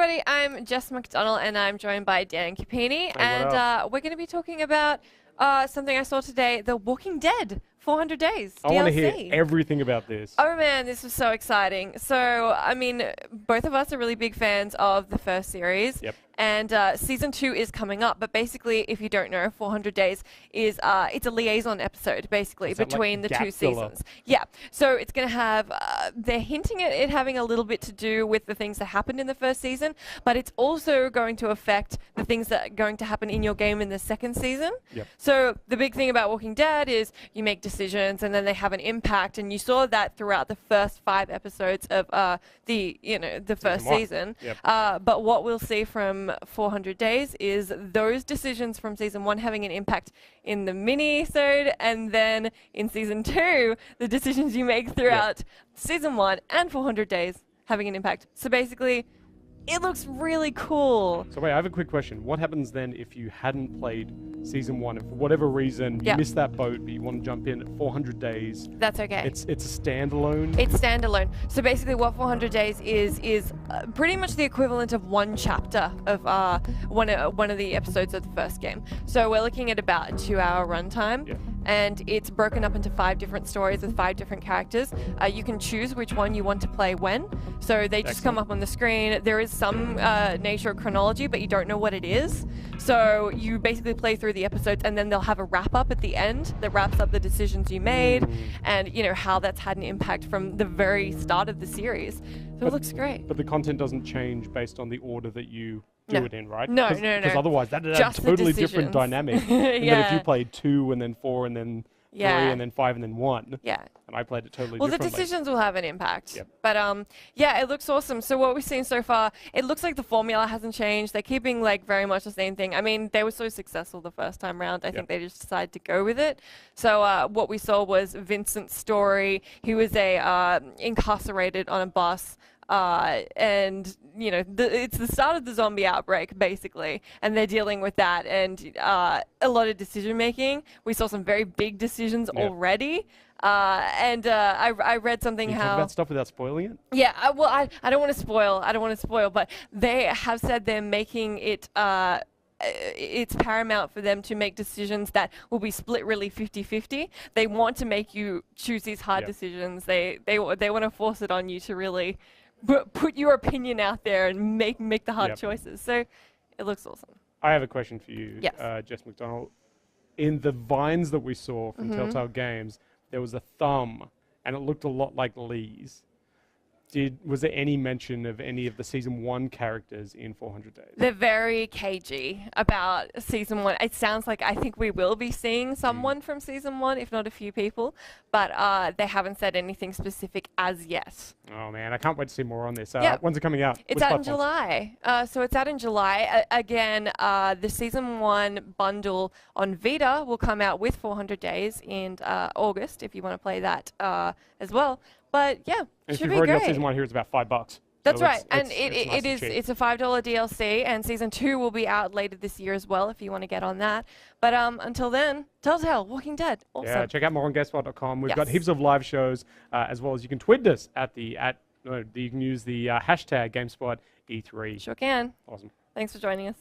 everybody, I'm Jess McDonald and I'm joined by Dan Capini, and we're going to be talking about something I saw today, The Walking Dead 400 Days DLC. I want to hear everything about this. Oh man, this was so exciting. So, I mean, both of us are really big fans of the first series. Yep. And season 2 is coming up, but basically, if you don't know, 400 Days is it's a liaison episode, basically, between the two seasons. Yeah, so it's going to have, they're hinting at it having a little bit to do with the things that happened in the first season, but it's also going to affect the things that are going to happen in your game in the second season. Yep. So the big thing about Walking Dead is you make decisions and then they have an impact, and you saw that throughout the first 5 episodes of the first season. Yep. But what we'll see from 400 Days is those decisions from season 1 having an impact in the mini-sode, and then in season 2, the decisions you make throughout season 1 and 400 Days having an impact. So basically, it looks really cool. So wait, I have a quick question. What happens then if you hadn't played season 1 and for whatever reason you missed that boat, but you want to jump in at 400 Days? That's okay. It's a standalone? It's standalone. So basically what 400 Days is pretty much the equivalent of one chapter of one of the episodes of the first game. So we're looking at about a 2-hour runtime. Yeah. And it's broken up into 5 different stories with 5 different characters. You can choose which one you want to play when. So they just come up on the screen. There is some nature of chronology, but you don't know what it is. So you basically play through the episodes, and then they'll have a wrap-up at the end that wraps up the decisions you made and, you know, how that's had an impact from the very start of the series. So it looks great. But the content doesn't change based on the order that you do it in, right? No. Because otherwise that'd have a totally different dynamic. And then if you played 2 and then 4 and then 3 and then 5 and then 1. Yeah. And I played it totally Well, differently. the decisions will have an impact. Yep. But yeah, it looks awesome. So what we've seen so far, it looks like the formula hasn't changed. They're keeping like very much the same thing. I mean, they were so successful the first time round. I think they just decided to go with it. So what we saw was Vincent's story. He was incarcerated on a bus. And you know, it's the start of the zombie outbreak basically, and they're dealing with that, and a lot of decision making. We saw some very big decisions already, and I read something Can you how talk about stuff without spoiling it? Yeah, well, I don't want to spoil. I don't want to spoil, but they have said they're making it. It's paramount for them to make decisions that will be split really 50-50. They want to make you choose these hard decisions. They want to force it on you to really put your opinion out there and make the hard choices. So it looks awesome. I have a question for you, Yes. Jess McDonald. In the vines that we saw from Telltale Games, there was a thumb, and it looked a lot like Lee's. Was there any mention of any of the season 1 characters in 400 Days? They're very cagey about season 1. It sounds like I think we will be seeing someone from season 1, if not a few people, but they haven't said anything specific as yet. Oh man, I can't wait to see more on this. When's it coming out? It's out in July. So it's out in July. Again, the season 1 bundle on Vita will come out with 400 Days in August, if you want to play that as well. But yeah, and should if be you've already great. got season 1 here, it's about $5. That's so right, and it's a $5 DLC, and season 2 will be out later this year as well if you want to get on that. But until then, Telltale, Walking Dead, awesome. Yeah, check out more on GuestSpot.com. We've got heaps of live shows, as well as you can tweet us you can use the hashtag GameSpot E3. Sure can. Awesome. Thanks for joining us.